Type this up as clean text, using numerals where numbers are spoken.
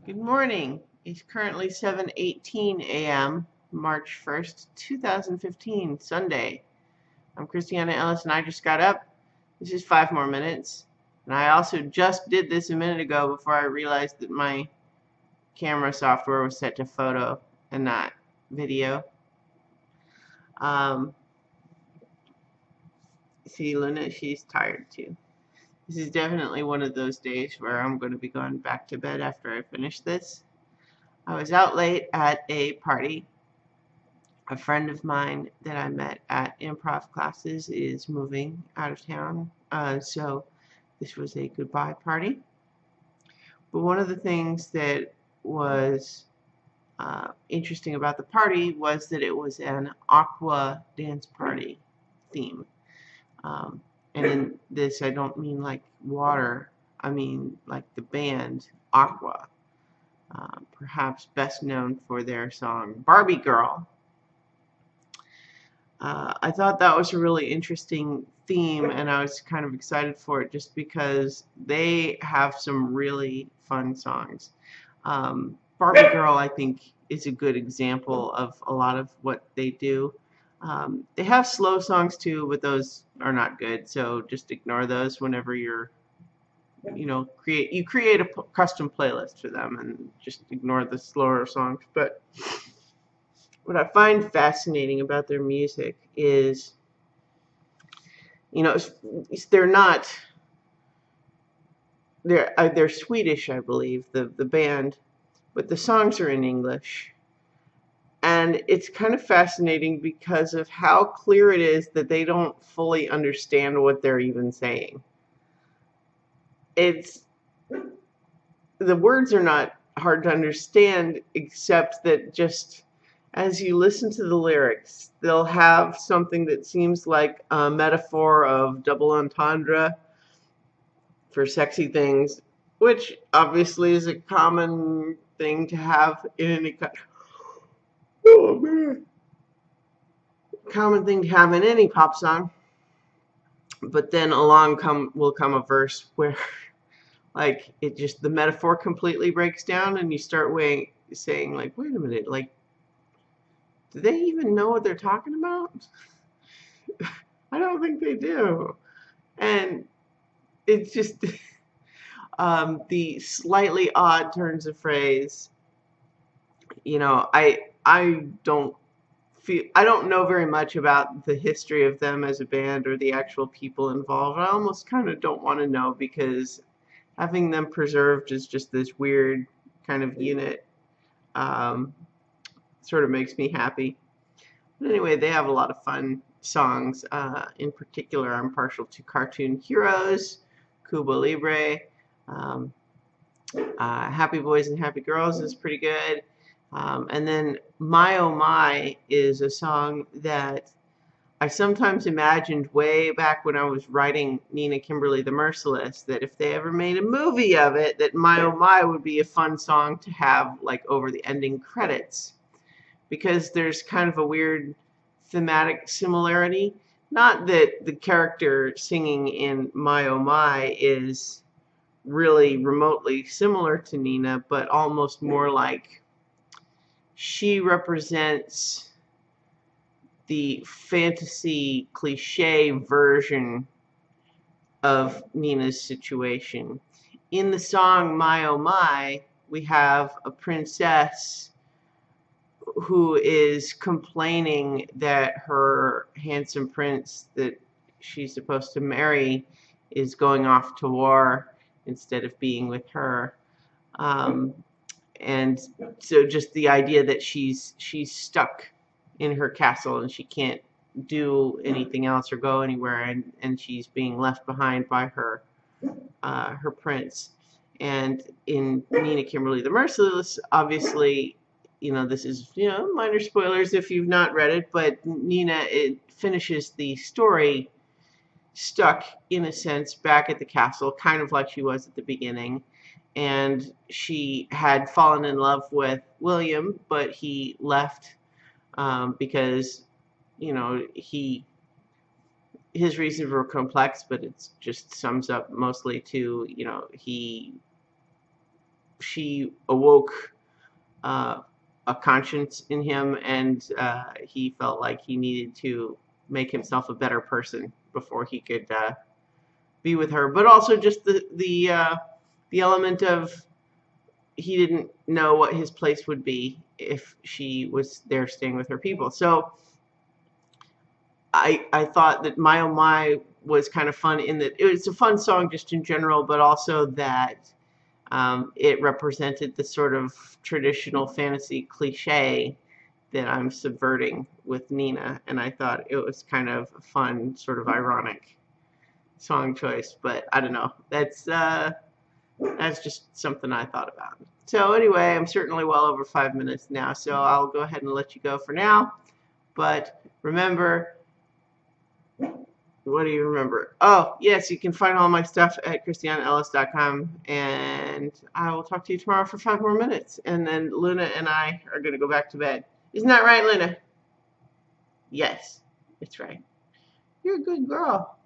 Good morning. It's currently 7:18 a.m., March 1st, 2015, Sunday. I'm Christiana Ellis and I just got up. This is 5 more minutes. And I also just did this a minute ago before I realized that my camera software was set to photo and not video. Um, see, Luna, she's tired too. This is definitely one of those days where I'm going to be going back to bed after I finish this. I was out late at a party. A friend of mine that I met at improv classes is moving out of town, so this was a goodbye party. But one of the things that was interesting about the party was that it was an Aqua dance party theme. And in this, I don't mean like water, I mean like the band Aqua, perhaps best known for their song Barbie Girl. I thought that was a really interesting theme, and I was kind of excited for it just because they have some really fun songs. Barbie Girl, I think, is a good example of a lot of what they do. They have slow songs too, but those are not good, so just ignore those whenever you're, create a custom playlist for them and just ignore the slower songs. But what I find fascinating about their music is, they're Swedish, I believe, the band, but the songs are in English. And it's kind of fascinating because of how clear it is that they don't fully understand what they're even saying. The words are not hard to understand, except that just as you listen to the lyrics, they'll have something that seems like a metaphor of double entendre for sexy things, which obviously is a common thing to have in any country. Oh man. Common thing to have in any pop song. But then along will come a verse where like the metaphor completely breaks down and you start saying like, wait a minute, like, do they even know what they're talking about? I don't think they do. And it's just the slightly odd turns of phrase. I don't know very much about the history of them as a band or the actual people involved. I almost kind of don't want to know, because having them preserved as just this weird kind of unit sort of makes me happy. But anyway, they have a lot of fun songs. In particular, I'm partial to Cartoon Heroes, Cuba Libre, Happy Boys and Happy Girls is pretty good. And then My Oh My is a song that I sometimes imagined way back when I was writing Nina Kimberly the Merciless, that if they ever made a movie of it, that My Oh My would be a fun song to have like over the ending credits, because there's kind of a weird thematic similarity. Not that the character singing in My Oh My is really remotely similar to Nina, but almost more like she represents the fantasy cliche version of Nina's situation. In the song My Oh My, we have a princess who is complaining that her handsome prince that she's supposed to marry is going off to war instead of being with her. And so just the idea that she's stuck in her castle and she can't do anything else or go anywhere, and she's being left behind by her prince. And in Nina Kimberly the Merciless, obviously, this is, minor spoilers if you've not read it, but Nina, it finishes the story stuck, in a sense, back at the castle, kind of like she was at the beginning. And she had fallen in love with William, but he left because, his reasons were complex, but it just sums up mostly to, she she awoke a conscience in him, and he felt like he needed to make himself a better person before he could be with her. But also just the element of he didn't know what his place would be if she was there staying with her people. So I thought that My Oh My was kind of fun in that it was a fun song just in general, but also that it represented the sort of traditional fantasy cliche that I'm subverting with Nina, and I thought it was kind of a fun, sort of ironic song choice. But I don't know. That's just something I thought about. So anyway, I'm certainly well over 5 minutes now, so I'll go ahead and let you go for now. But remember, what do you remember? Oh, yes, you can find all my stuff at christianeellis.com, and I will talk to you tomorrow for 5 more minutes, and then Luna and I are going to go back to bed. Isn't that right, Luna? Yes, it's right. You're a good girl.